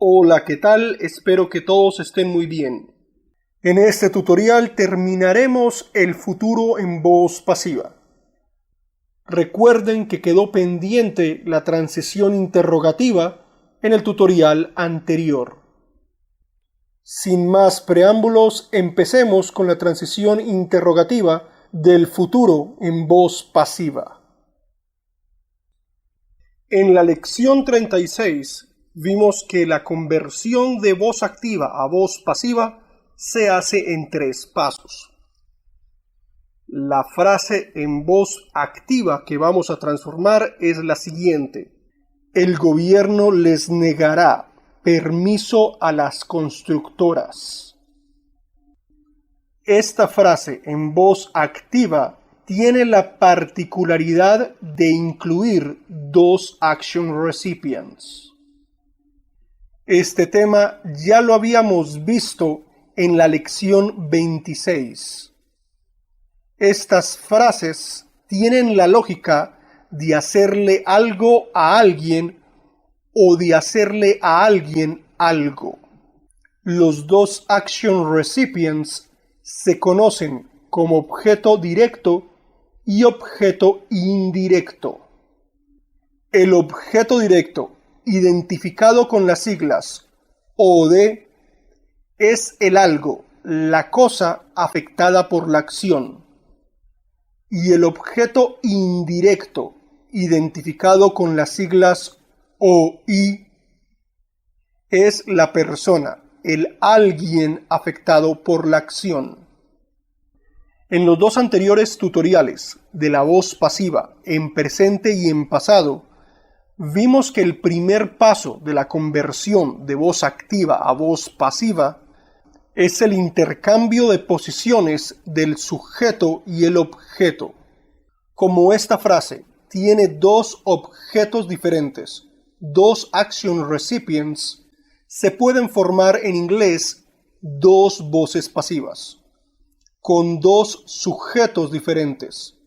Hola, ¿qué tal? Espero que todos estén muy bien. En este tutorial terminaremos el futuro en voz pasiva. Recuerden que quedó pendiente la transición interrogativa en el tutorial anterior. Sin más preámbulos, empecemos con la transición interrogativa del futuro en voz pasiva. En la lección 36 vimos que la conversión de voz activa a voz pasiva se hace en 3 pasos. La frase en voz activa que vamos a transformar es la siguiente: el gobierno les negará permiso a las constructoras. Esta frase en voz activa tiene la particularidad de incluir 2 action recipients. Este tema ya lo habíamos visto en la lección 26. Estas frases tienen la lógica de hacerle algo a alguien o de hacerle a alguien algo. Los 2 action recipients se conocen como objeto directo y objeto indirecto. El objeto directo, identificado con las siglas OD, es el algo, la cosa afectada por la acción. Y el objeto indirecto, identificado con las siglas OI, es la persona, el alguien afectado por la acción. En los 2 anteriores tutoriales de la voz pasiva en presente y en pasado, vimos que el primer paso de la conversión de voz activa a voz pasiva es el intercambio de posiciones del sujeto y el objeto. Como esta frase tiene 2 objetos diferentes, 2 action recipients, se pueden formar en inglés 2 voces pasivas, con 2 sujetos diferentes.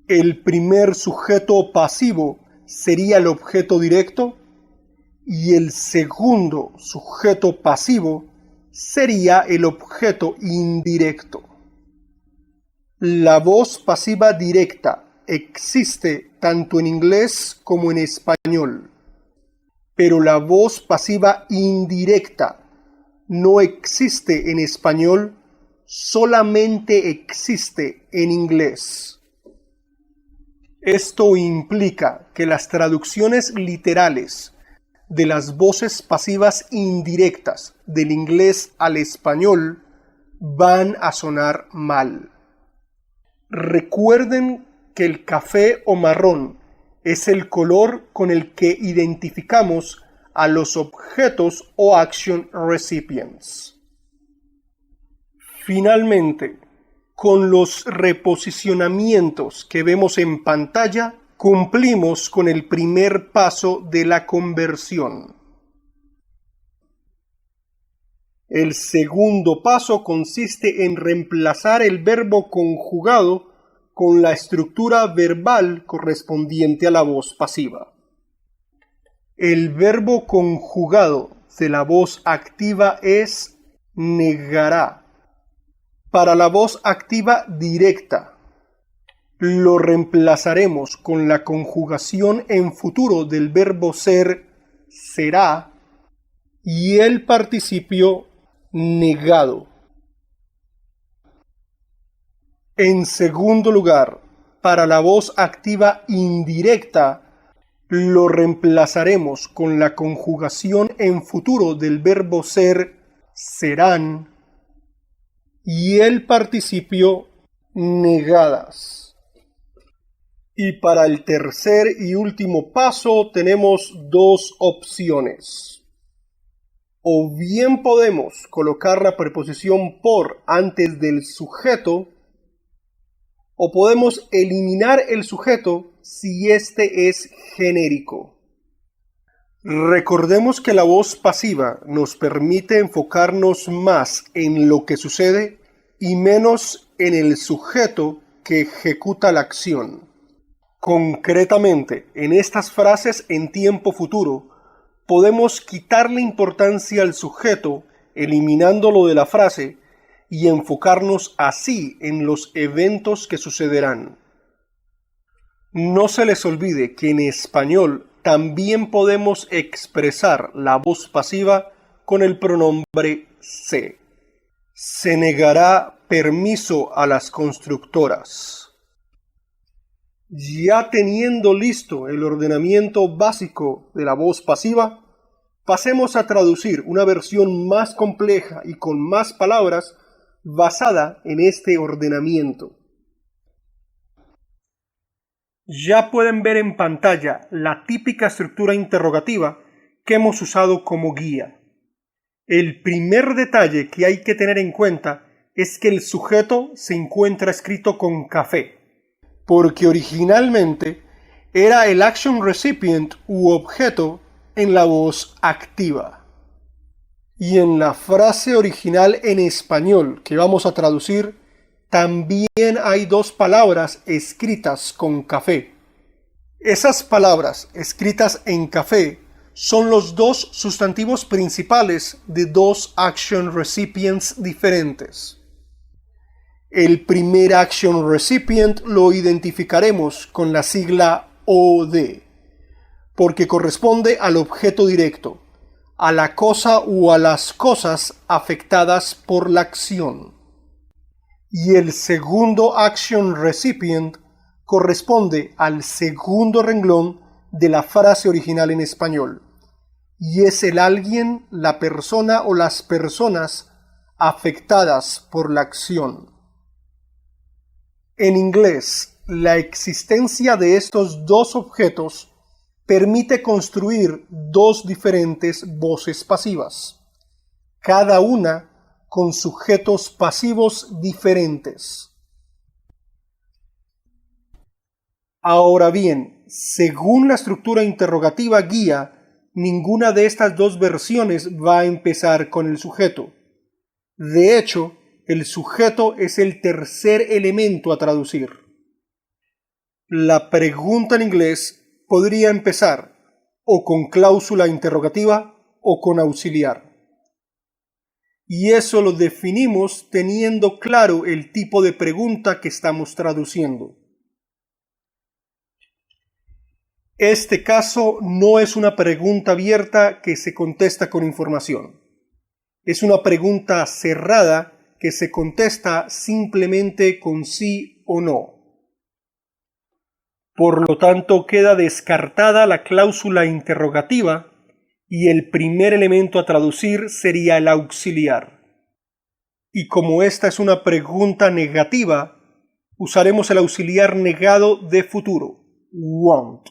El primer sujeto pasivo sería el objeto directo y el segundo sujeto pasivo sería el objeto indirecto. La voz pasiva directa existe tanto en inglés como en español, pero la voz pasiva indirecta no existe en español, solamente existe en inglés. Esto implica que las traducciones literales de las voces pasivas indirectas del inglés al español van a sonar mal. Recuerden que el café o marrón es el color con el que identificamos a los objetos o action recipients. Finalmente, con los reposicionamientos que vemos en pantalla, cumplimos con el primer paso de la conversión. El segundo paso consiste en reemplazar el verbo conjugado con la estructura verbal correspondiente a la voz pasiva. El verbo conjugado de la voz activa es negará. Para la voz activa directa, lo reemplazaremos con la conjugación en futuro del verbo ser, será, y el participio negado. En segundo lugar, para la voz activa indirecta, lo reemplazaremos con la conjugación en futuro del verbo ser, serán, y el participio negadas. Y para el tercer y último paso tenemos 2 opciones. O bien podemos colocar la preposición por antes del sujeto, o podemos eliminar el sujeto si este es genérico. Recordemos que la voz pasiva nos permite enfocarnos más en lo que sucede y menos en el sujeto que ejecuta la acción. Concretamente, en estas frases en tiempo futuro, podemos quitarle importancia al sujeto, eliminándolo de la frase, y enfocarnos así en los eventos que sucederán. No se les olvide que en español también podemos expresar la voz pasiva con el pronombre se. Se negará permiso a las constructoras. Ya teniendo listo el ordenamiento básico de la voz pasiva, pasemos a traducir una versión más compleja y con más palabras basada en este ordenamiento. Ya pueden ver en pantalla la típica estructura interrogativa que hemos usado como guía. El primer detalle que hay que tener en cuenta es que el sujeto se encuentra escrito con café, porque originalmente era el action recipient u objeto en la voz activa. Y en la frase original en español que vamos a traducir, también hay dos palabras escritas con café. Esas palabras escritas en café son los dos sustantivos principales de dos action recipients diferentes. El primer action recipient lo identificaremos con la sigla OD, porque corresponde al objeto directo, a la cosa o a las cosas afectadas por la acción. Y el segundo action recipient corresponde al segundo renglón de la frase original en español, y es el alguien, la persona o las personas afectadas por la acción. En inglés, la existencia de estos dos objetos permite construir dos diferentes voces pasivas, cada una con sujetos pasivos diferentes. Ahora bien, según la estructura interrogativa guía, ninguna de estas dos versiones va a empezar con el sujeto. De hecho, el sujeto es el tercer elemento a traducir. La pregunta en inglés podría empezar o con cláusula interrogativa o con auxiliar. Y eso lo definimos teniendo claro el tipo de pregunta que estamos traduciendo. Este caso no es una pregunta abierta que se contesta con información. Es una pregunta cerrada que se contesta simplemente con sí o no. Por lo tanto, queda descartada la cláusula interrogativa y el primer elemento a traducir sería el auxiliar. Y como esta es una pregunta negativa, usaremos el auxiliar negado de futuro, won't.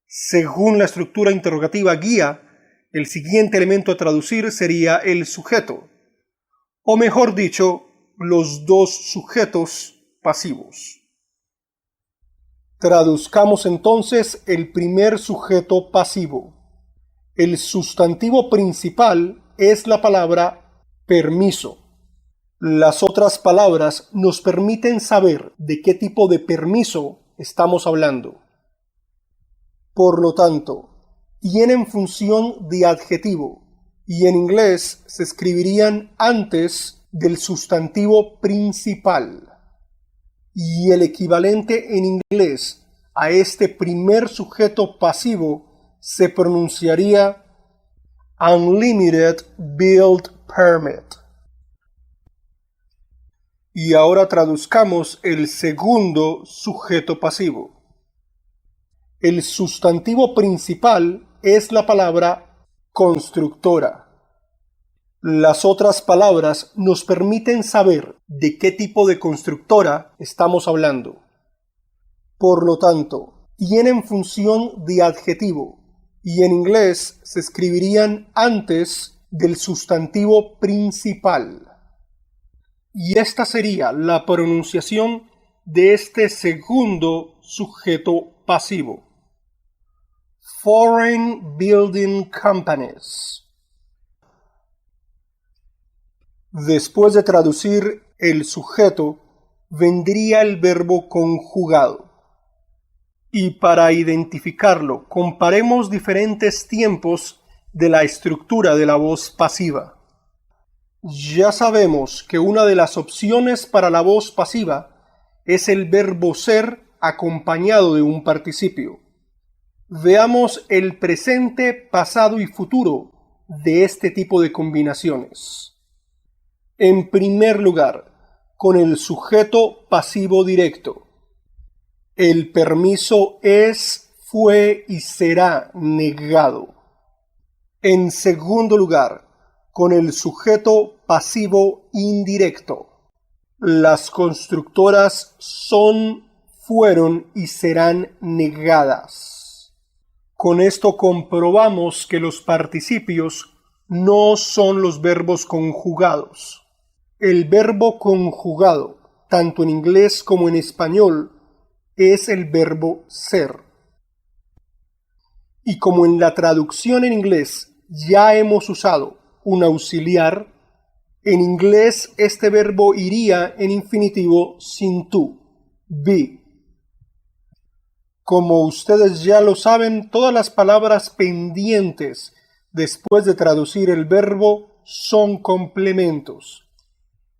Según la estructura interrogativa guía, el siguiente elemento a traducir sería el sujeto, o mejor dicho, los dos sujetos pasivos. Traduzcamos entonces el primer sujeto pasivo. El sustantivo principal es la palabra permiso. Las otras palabras nos permiten saber de qué tipo de permiso estamos hablando. Por lo tanto, tienen función de adjetivo y en inglés se escribirían antes del sustantivo principal. Y el equivalente en inglés a este primer sujeto pasivo se pronunciaría Unlimited Build Permit. Y ahora traduzcamos el segundo sujeto pasivo. El sustantivo principal es la palabra constructora. Las otras palabras nos permiten saber de qué tipo de constructora estamos hablando. Por lo tanto, tienen función de adjetivo y en inglés se escribirían antes del sustantivo principal. Y esta sería la pronunciación de este segundo sujeto pasivo. Foreign Building Companies. Después de traducir el sujeto, vendría el verbo conjugado. Y para identificarlo, comparemos diferentes tiempos de la estructura de la voz pasiva. Ya sabemos que una de las opciones para la voz pasiva es el verbo ser acompañado de un participio. Veamos el presente, pasado y futuro de este tipo de combinaciones. En primer lugar, con el sujeto pasivo directo. El permiso es, fue y será negado. En segundo lugar, con el sujeto pasivo indirecto. Las constructoras son, fueron y serán negadas. Con esto comprobamos que los participios no son los verbos conjugados. El verbo conjugado, tanto en inglés como en español, es el verbo ser. Y como en la traducción en inglés ya hemos usado un auxiliar, en inglés este verbo iría en infinitivo sin to, be. Como ustedes ya lo saben, todas las palabras pendientes después de traducir el verbo son complementos.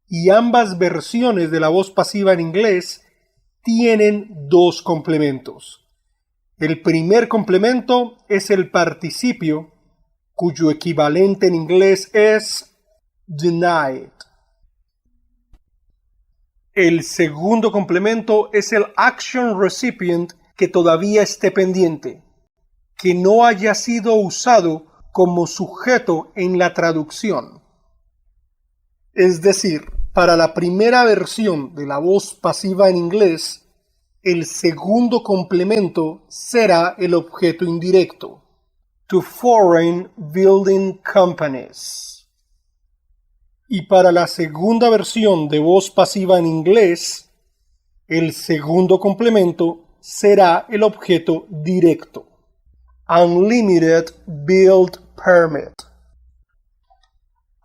Y ambas versiones de la voz pasiva en inglés tienen dos complementos. El primer complemento es el participio, cuyo equivalente en inglés es denied. El segundo complemento es el action recipient que todavía esté pendiente, que no haya sido usado como sujeto en la traducción. Es decir, para la primera versión de la voz pasiva en inglés, el segundo complemento será el objeto indirecto, to foreign building companies. Y para la segunda versión de voz pasiva en inglés, el segundo complemento será el objeto directo, unlimited build permit.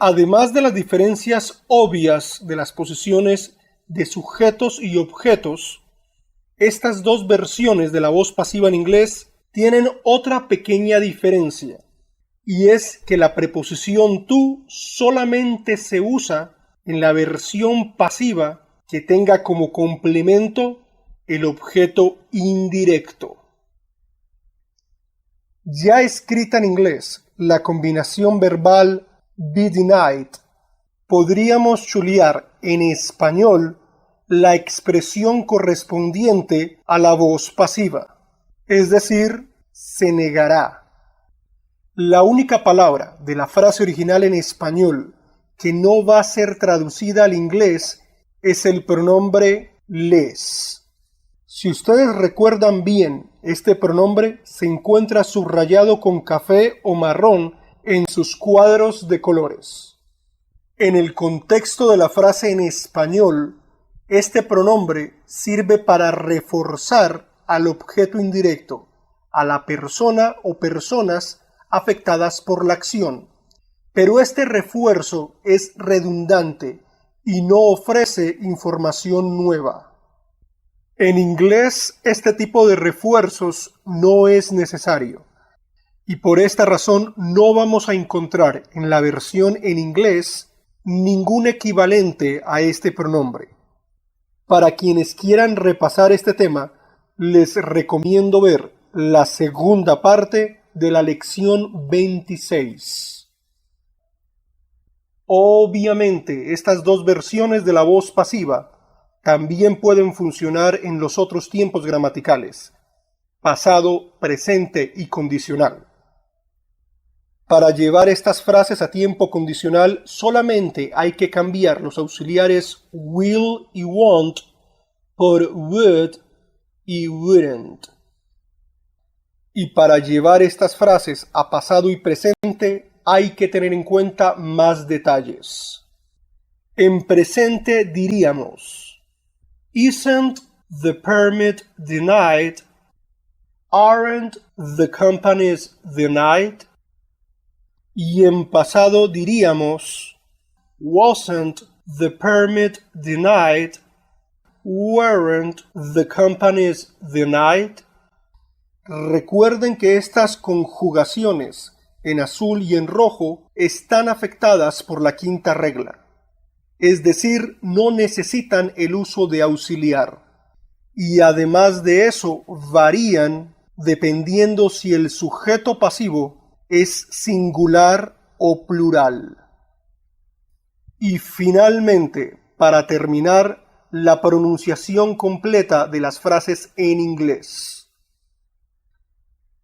Además de las diferencias obvias de las posiciones de sujetos y objetos, estas dos versiones de la voz pasiva en inglés tienen otra pequeña diferencia, y es que la preposición to solamente se usa en la versión pasiva que tenga como complemento el objeto indirecto. Ya escrita en inglés, la combinación verbal be denied, podríamos chulear en español la expresión correspondiente a la voz pasiva, es decir, se negará. La única palabra de la frase original en español que no va a ser traducida al inglés es el pronombre les. Si ustedes recuerdan bien, este pronombre se encuentra subrayado con café o marrón en sus cuadros de colores. En el contexto de la frase en español, este pronombre sirve para reforzar al objeto indirecto, a la persona o personas afectadas por la acción. Pero este refuerzo es redundante y no ofrece información nueva. En inglés, este tipo de refuerzos no es necesario. Y por esta razón no vamos a encontrar en la versión en inglés ningún equivalente a este pronombre. Para quienes quieran repasar este tema, les recomiendo ver la segunda parte de la lección 26. Obviamente, estas dos versiones de la voz pasiva también pueden funcionar en los otros tiempos gramaticales, pasado, presente y condicional. Para llevar estas frases a tiempo condicional solamente hay que cambiar los auxiliares will y won't por would y wouldn't. Y para llevar estas frases a pasado y presente hay que tener en cuenta más detalles. En presente diríamos: Isn't the permit denied? Aren't the companies denied? Y en pasado diríamos: Wasn't the permit denied? Weren't the companies denied? Recuerden que estas conjugaciones en azul y en rojo están afectadas por la quinta regla, es decir, no necesitan el uso de auxiliar. Y además de eso, varían dependiendo si el sujeto pasivo es singular o plural. Y finalmente, para terminar, la pronunciación completa de las frases en inglés.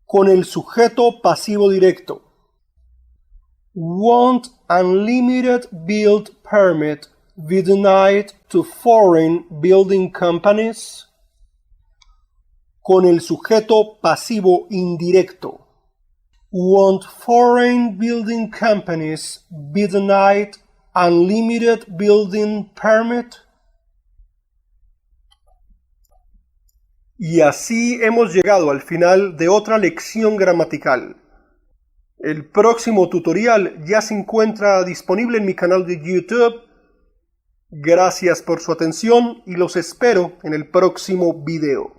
Con el sujeto pasivo directo. Won't unlimited build permit be denied to foreign building companies? Con el sujeto pasivo indirecto. Won't foreign building companies be denied unlimited building permit? Y así hemos llegado al final de otra lección gramatical. El próximo tutorial ya se encuentra disponible en mi canal de YouTube. Gracias por su atención y los espero en el próximo video.